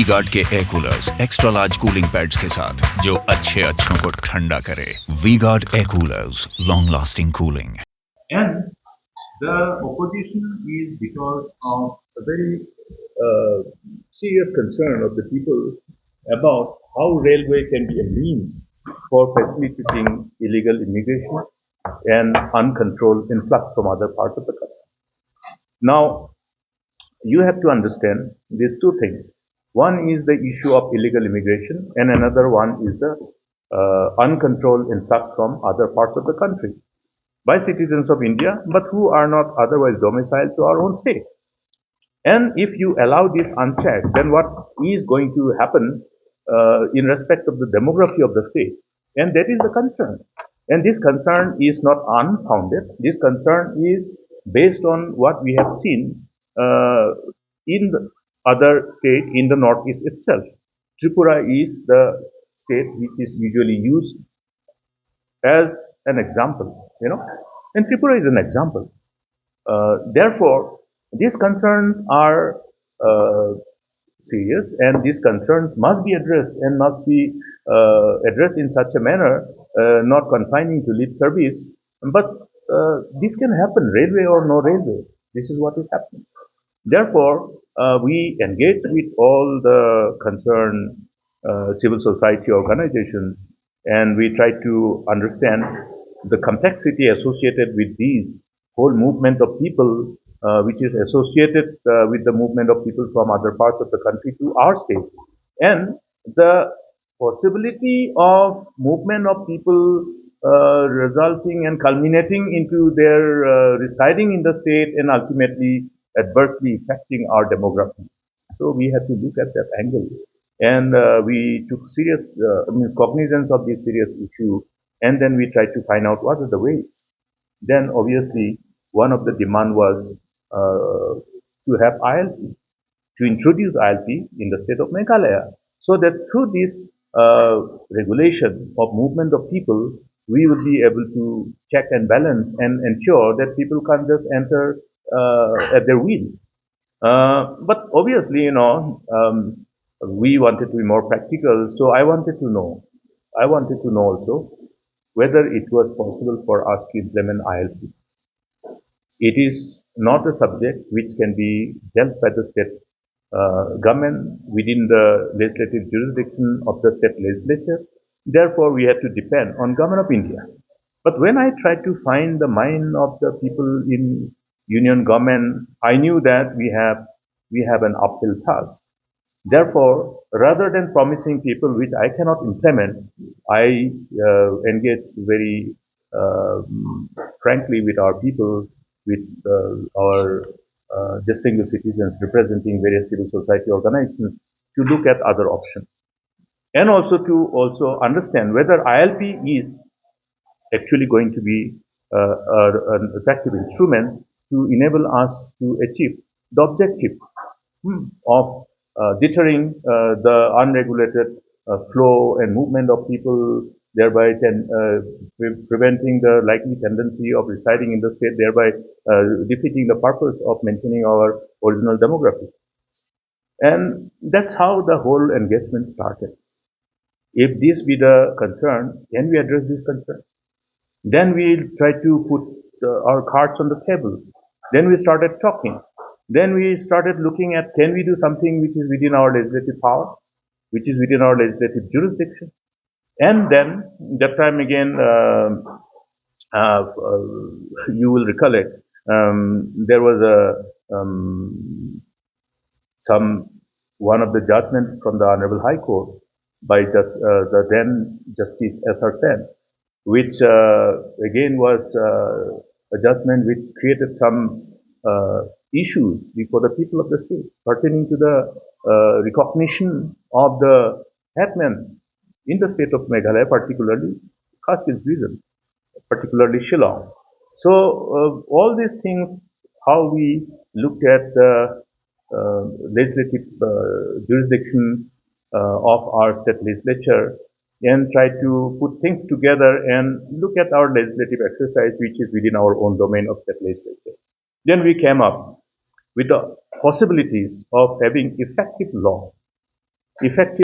वी-गार्ड के air coolers extra large cooling pads के साथ जो अच्छों को ठंडा करे। V-Guard air coolers, long lasting cooling. And the opposition is because of a very serious concern of the people about how railway can be a means for facilitating illegal immigration and uncontrolled influx from other parts of the country. Now, you have to understand these two things. One is the issue of illegal immigration, and another one is the uncontrolled influx from other parts of the country by citizens of India, but who are not otherwise domiciled to our own state. And if you allow this unchecked, then what is going to happen in respect of the demography of the state? And that is the concern. And this concern is not unfounded. This concern is based on what we have seen in the other state in the northeast itself. Tripura is the state which is usually used as an example, and Tripura is an example. Therefore, these concerns are serious, and these concerns must be addressed and must be addressed in such a manner, not confining to lip service. But this can happen, railway or no railway. This is what is happening. Therefore, we engage with all the concerned civil society organizations, and we try to understand the complexity associated with these whole movement of people, which is associated with the movement of people from other parts of the country to our state, and the possibility of movement of people resulting and culminating into their residing in the state and ultimately adversely affecting our demography. So we had to look at that angle, and we took serious cognizance of this serious issue, and then we tried to find out what are the ways. Then obviously one of the demand was to have ILP, to introduce ILP in the state of Meghalaya, so that through this regulation of movement of people, we will be able to check and balance and ensure that people can't just enter at their will. But obviously, we wanted to be more practical, so I wanted to know also whether it was possible for us to implement ILP. It is not a subject which can be dealt by the state government within the legislative jurisdiction of the state legislature. Therefore, we had to depend on Government of India. But when I tried to find the mind of the people in union government, I knew that we have an uphill task. Therefore, rather than promising people which I cannot implement, I engage very frankly with our people, with our distinguished citizens representing various civil society organizations to look at other options, and also to understand whether ILP is actually going to be an effective instrument to enable us to achieve the objective of deterring the unregulated flow and movement of people, thereby preventing the likely tendency of residing in the state, thereby defeating the purpose of maintaining our original demography. And that's how the whole engagement started. If this be the concern, can we address this concern? Then we try to put our cards on the table. Then we started talking. Then we started looking at, can we do something which is within our legislative power, which is within our legislative jurisdiction? And then, that time again, you will recollect, there was one of the judgment from the Honorable High Court by the then Justice S.R. Sen, which again was a judgment which created some issues before the people of the state pertaining to the recognition of the headmen in the state of Meghalaya, particularly Khasis region, particularly Shillong. So all these things, how we looked at the legislative jurisdiction of our state legislature, and try to put things together and look at our legislative exercise which is within our own domain of state legislature. Then we came up with the possibilities of having effective law effective